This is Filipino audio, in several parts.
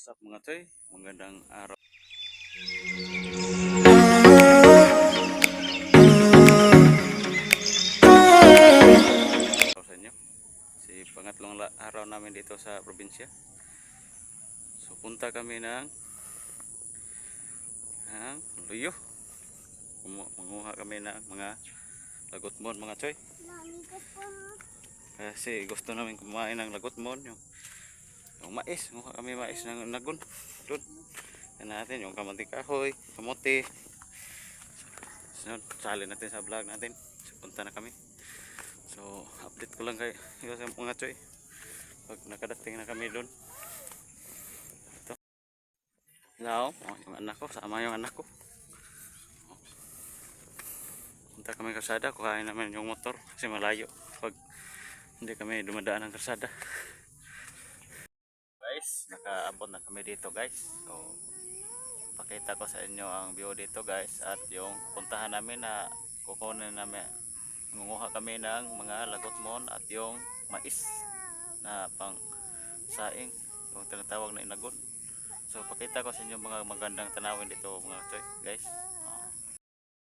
What's up mga toy? Magandang araw sa inyo. Pangatlong araw namin dito sa probinsya. So punta kami ng Luyo. Manguha kami ng mga lagotmon mga toy. Kasi gusto namin kumain ng lagotmon, yung mais. Manguha kami mais ng nagon. Doon. Yan natin yung kamanting kahoy, kamote. So, sali natin sa vlog natin. So, punta na kami. So update ko lang kayo sa mga choy pag nakadating na kami doon. Ito now, yung anak ko, sama yung anak ko. Punta kami kalsada, kuhain namin yung motor kasi malayo pag hindi kami dumadaan ng kalsada. Guys, nakaabot na kami dito guys. So pakita ko sa inyo ang view dito guys, at yung puntahan namin na kukunin namin, manguha kami ng mga lagotmon at yung mais na pang saing, yung tinatawag na inagon. So pakita ko sa inyo mga magandang tanawin dito mga choy guys.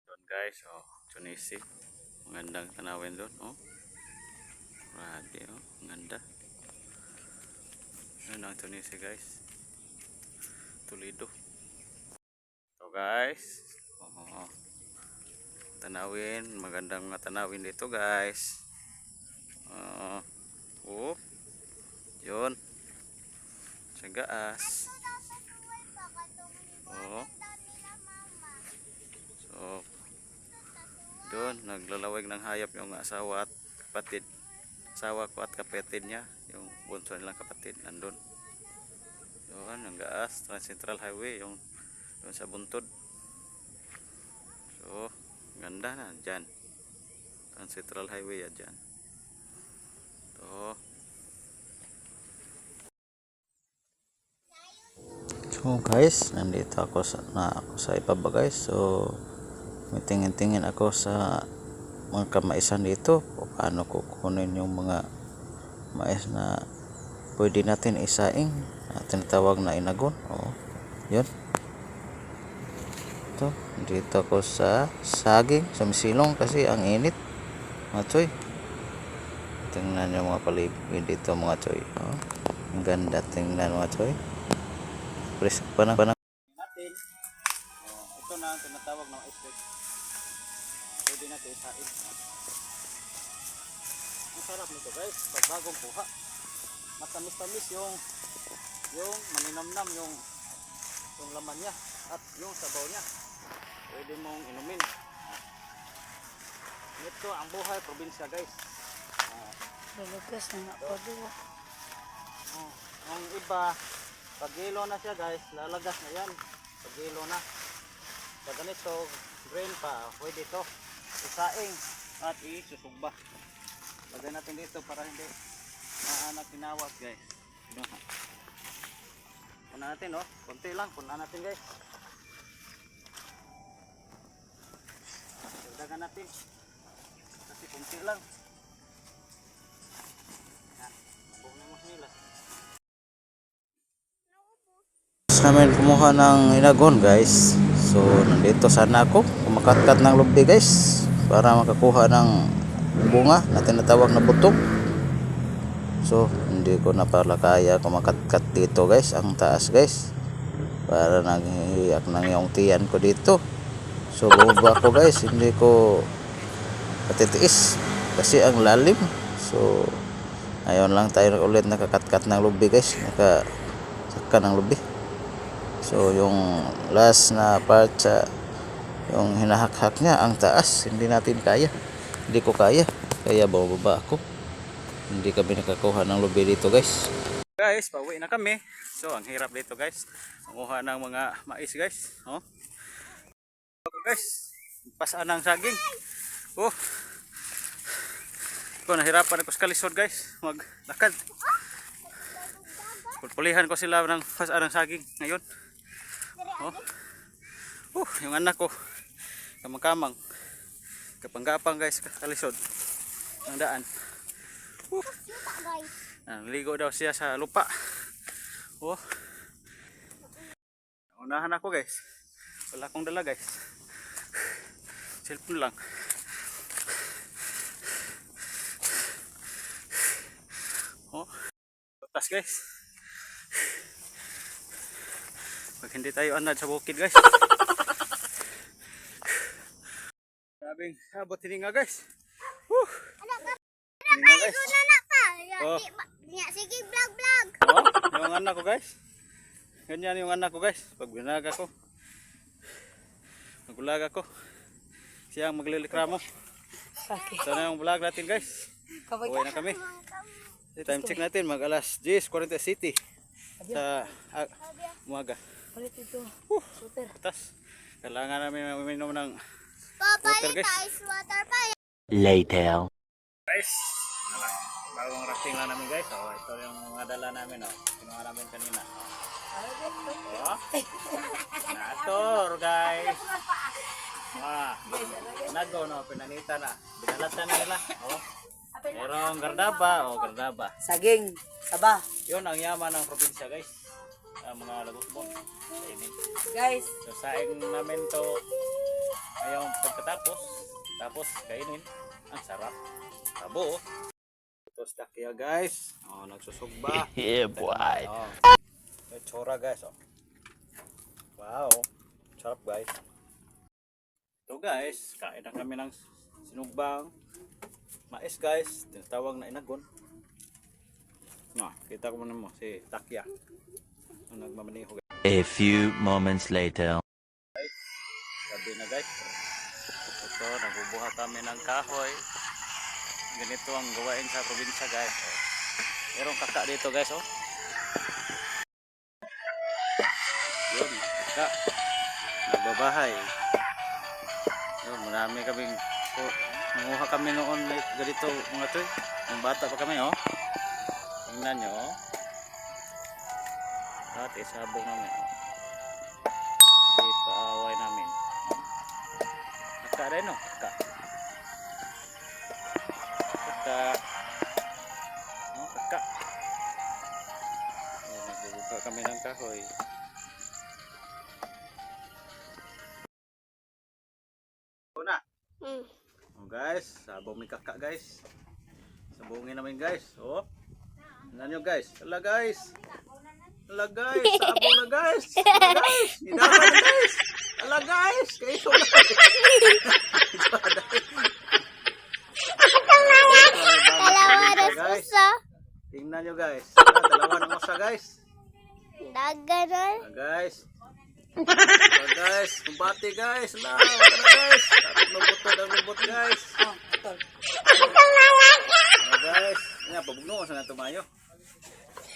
Doon guys, Tunisi, magandang tanawin doon. Grabe, maganda. Yan ang Tunisi guys, Toledo. So guys, tanawin, magandang mga tanawin dito guys. Yun sa gaas. So doon naglalawig ng hayop yung asawa at kapatid, asawa ko at kapatid niya, yung bunso nilang kapatid nandun. Yun ang gaas, Trans Central Highway, yung sa buntod. So ganda na dyan, Trans Central Highway ya dyan. So guys, nandito ako sa ibaba guys. So may tingin-tingin ako sa mga kamaisan dito o paano kukunin yung mga mais na pwede natin isaing, tinatawag na inagon. Yun. Dito ako sa saging, sa misilong kasi ang init mga choy. Tingnan nyo mga paligid dito mga choy. Ang ganda tingnan mga choy. Presko pa na natin. Ito na ang tinatawag na mais. Pwede natin isain. Ang sarap nito guys, pag bagong kuha. Matamis-tamis yung maninamnam yung laman niya at yung sabaw niya. Pwede mong inumin. Ito ang buhay probinsya guys. Lulugas na ako doon. Ang iba, pag hilo na siya guys, lalagas na yan. Pag hilo na. Pag ganito, grain pa, pwede ito isaing at isusugba. Lagay natin dito para hindi maanak tinawas guys. Puna natin konti lang, puna natin guys. Dagdagan natin kasi konti lang. Namin kumuha ng inagon guys. So nandito sana ako, kumakatkat ng lubi guys para makakuha ng bunga na tinatawag na butog. So hindi ko na pala kaya kumakatkat dito guys, ang taas guys, para naghihiyak ng yung tiyan ko dito. So bumaba ko guys, hindi ko katitiis kasi ang lalim. So ayun lang tayo ulit nakakatkat ng lubi guys, nakasaka ng lubi. So yung last na part sa yung hinahak-hak niya, ang taas, hindi natin kaya, hindi ko kaya, kaya bababa ako. Hindi kami nakakuha ng lubi dito guys. Guys, pauwi na kami. So ang hirap dito guys, manguha ng mga mais guys. Guys, pasaan ng saging. Ko nahirapan ako sa kalisod guys, maglakad. Pulpulihan ko sila ng pasaan ng saging ngayon. Yung anak ko kamang-kamang kapang-gapang guys, kalisod ang daan. Ligo daw siya sa lupa. Unahan ako guys. Wala akong dala guys. Cellphone lang. Oh. Tapos guys. Pag hindi tayo anad sa bukid guys. Grabing abot hininga guys. Hininga guys. Oh. Sige, vlog. Oh, yung anak ko guys. Ganyan yung anak ko guys. Pag binag ako. Nagulag ako. Siya ang maglilikramo. Ito na yung vlog natin guys. Uwi na kami. Time check natin mag alas 10:40 City. Sa umaga. Palit ito. Suter. Tapos kailangan namin uminom ng Papalit guys. ice water pa. Later. Guys, bagong rafting lang namin guys. Oh, ito yung mga dala namin. Oh. Kinuha namin kanina. Oh. Nator guys. Wah, nago no, pinanita na. Binalatan na nila. Oh. Merong gardaba. Oh, gardaba. Saging, saba. Yun ang yaman ng probinsya guys. Mga lagot mo. Kainin. Guys, So saing namin to ngayong pagkatapos. Tapos kainin. Ang sarap. Tabo. Ito stakya guys. Oh, nagsusugba. Yeah, boy. Oh. Tsura guys. Oh. Wow. Sarap guys. Ito guys. Kain na kami ng sinugbang mais guys. Tinatawag na inagon. No, kita ko muna mo si Takya. Ang nagmamaniho guys. A few moments later. Gabi na guys. Ito, nagbubuhat kami ng kahoy. Ganito ang gawain sa probinsya guys. Oh. Merong kaka dito guys. Oh. Yun, kaka. Nagbabahay. Yun, marami kaming nanguha kami noon ganito mga to. Nung bata pa kami. Oh. Tingnan nyo. Oh. At isabong namin. Oh. Ipaaway namin. Kaka rin o. Kaka. Kaka. Oh, kaka. Oh, nagbubuka kami ng kahoy. Una. Oh guys, sabong may kaka guys. Sabungin namin guys. Oh. Tingnan nyo guys. Hala guys. Hala guys, sabong na guys. Hala guys, hidahan na guys. Hala guys, kaiso na. Dalawa na Guys, susa. tingnan nyo guys. Dalawa na usa guys. Daganon. Hala guys. Hala guys, kumbati guys. Hala, wala na guys. Tapos lubot ang lubot guys. Hala guys. Nga, pabugno sa nga tumayo.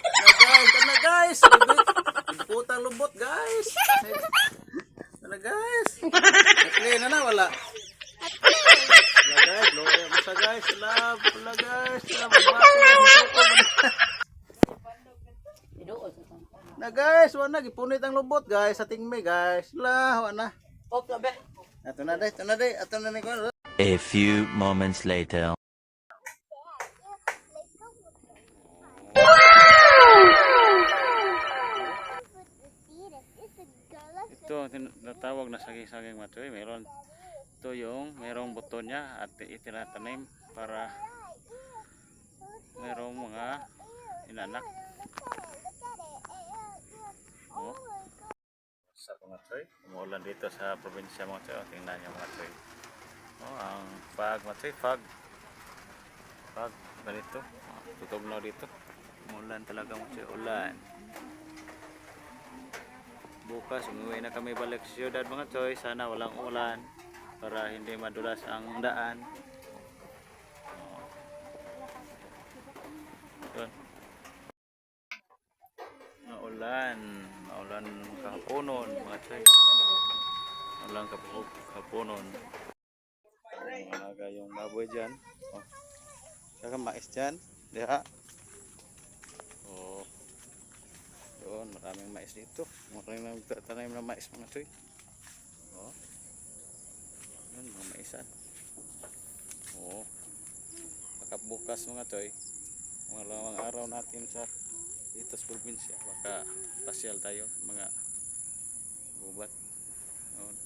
Hala guys, putang lubot guys. Hala guys. Clean na wala. Hala guys, loya mo sa guys. Hala guys. Na guys, wala gipunit ang lubot guys sa tingme guys. Hala, wala. pop na be. Ato na day, ato na ni ko. A few moments later. Ito tinatawag na saging-saging matoy. Meron ito yung merong buto niya at itinatanim para merong mga inanak. Oh. Sa mga toy, umuulan dito sa probinsya mga toy. Tingnan niyo mga toy. Oh, ang fog mga toy, fog ganito. Oh, tutog na dito. Umuulan talaga mga toy, ulan. Bukas umuwi na kami balik sa siyudad mga toy. Sana walang ulan para hindi madulas ang daan. Oh. Yun. Maulan kahaponon mga toy. Maulan kahaponon. Malaga yung baboy dyan. Oh. Saka mais dyan. Diha. Oh. Doon, maraming mais dito. Maraming nagtatanim ng mais mga toy. Oh. Yun, mga maisan. Oh. Bukas mga toy. Mga lamang araw natin sa dito sa probinsya. Baka pasyal tayo mga gubat. Yun.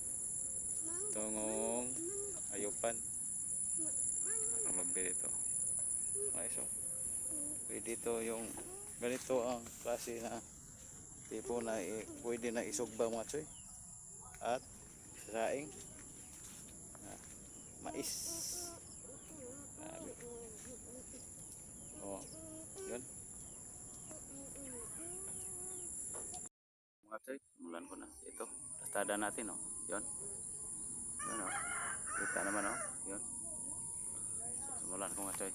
Tungong ayupan. Ang lugbi dito. Okay, so pwede ito yung ganito ang klase na tipo na pwede na isugba mga tsoy. At saing na mais. Grabe. Oh, yun. Mga tsoy, simulan ko na. Ito, tastada natin, oh. Yun. Yun, oh. Kita naman, oh. Yun. Simulan ko mga tsoy.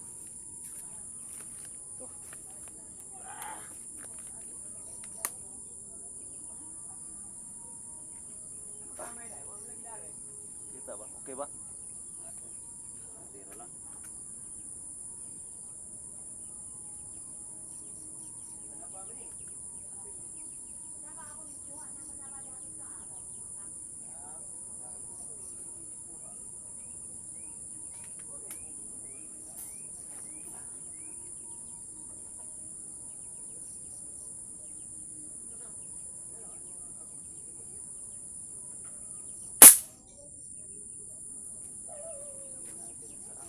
Ito. Kita ba? Okay ba? Tira lang.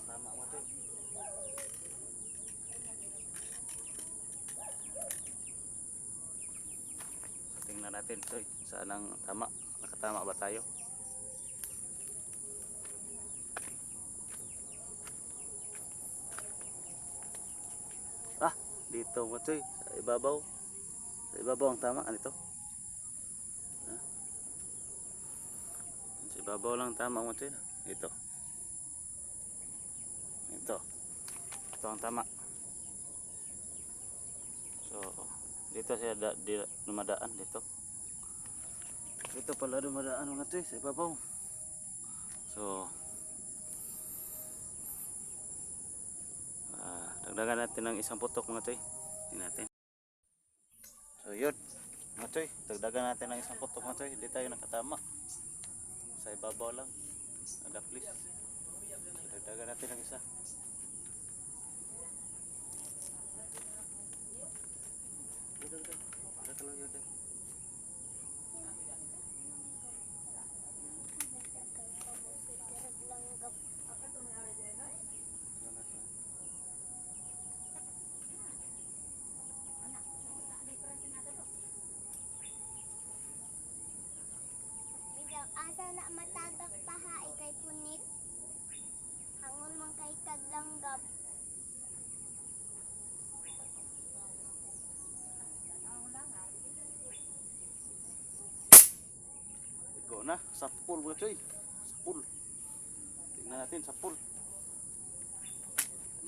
Tama mo ito. Tingnan natin ito, saan ang tama. Nakatama ba tayo? Ah, dito mo ito, sa ibabaw. Sa ibabaw ang tama nito. Ah. Sa ibabaw lang tama mo ito. Ito. Ito ang tama. So dito siya dumadaan dito. Dito pala dumadaan mga tsoy sa ibabaw. So dagdagan natin ng isang putok mga tsoy. Tingnan natin. So yun mga tsoy, dagdagan natin ng isang putok mga tsoy. Hindi tayo nakatama. Sa ibabaw lang. Nagaplis. So dagdagan natin ng isa. Asa na matagak pahain kay punit. Hangon man kay taglanggap. Ikaw na, sapul mga tsoy. Sapul. Tingnan natin, sapul.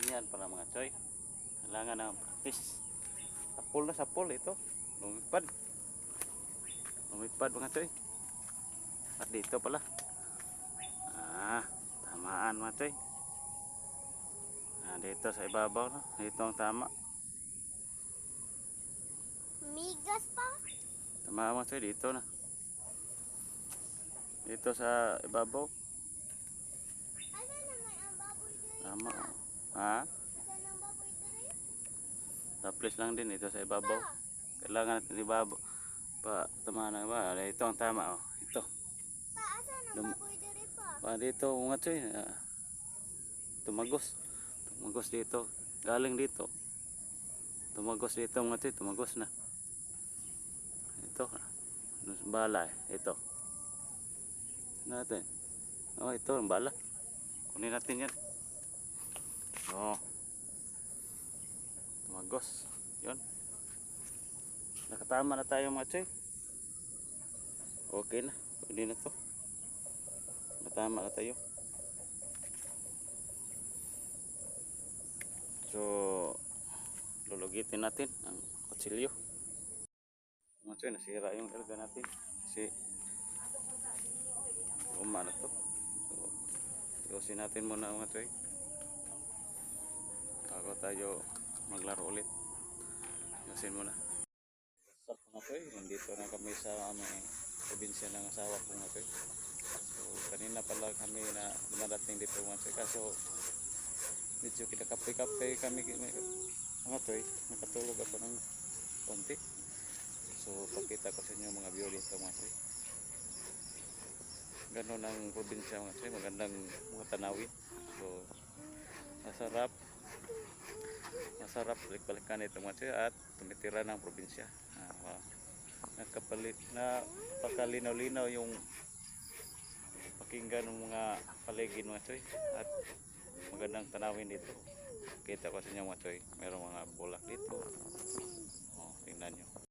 Yan para mga tsoy. Kailangan ng practice. Sapul na sapul ito. Lumipad. Lumipad mga tsoy. At dito pala. Tamaan mga tsoy. Dito sa ibabaw no. Dito ang tama. Migas pa. Tama mga tsoy dito na. Dito sa ibabaw. Asa naman ang baboy diri? Tama. Ha? Asa nang baboy diri? Taplis lang din ito sa ibabaw. Kailangan natin ibabaw. Pa tama na ba? Ito ang tama oh. Ito. Pa asa nang baboy diri pa? Dito mga tsoy. Tumagos. Tumagos dito. Galing dito. Tumagos dito mga tsoy. Tumagos na. Ito. Bala eh. Ito. Natin. Oh, ito ang bala. Kunin natin yan. Oh. Tumagos. Yun. Nakatama na tayo mga tsoy. Okay na. Pwede na to. Nakatama na tayo. So, lulugitin natin ang kutsilyo. Mga tsoy, nasira yung ilga natin. Kasi luma na to. So, iusin natin muna mga tsoy. Bago tayo maglaro ulit. Iusin muna. So mga tsoy, nandito na kami sa aming probinsya ng asawa ko mga tsoy. So, kanina pala kami na dumadating dito mga tsoy. Kaso, medyo kinakape-kape kami mga tsoy. Nakatulog ako ng konti. So, pakita ko sa inyo mga view dito mga tsoy. Ganun ang probinsya mga choy, magandang mga tanawin. So masarap balik-balikan ito mga choy at tumitira ng probinsya. Pakalinaw-linaw yung pakinggan ng mga paligid mga choy at magandang tanawin dito. Kita ko sa inyo mga choy, mayroong mga bulak dito. Tingnan nyo.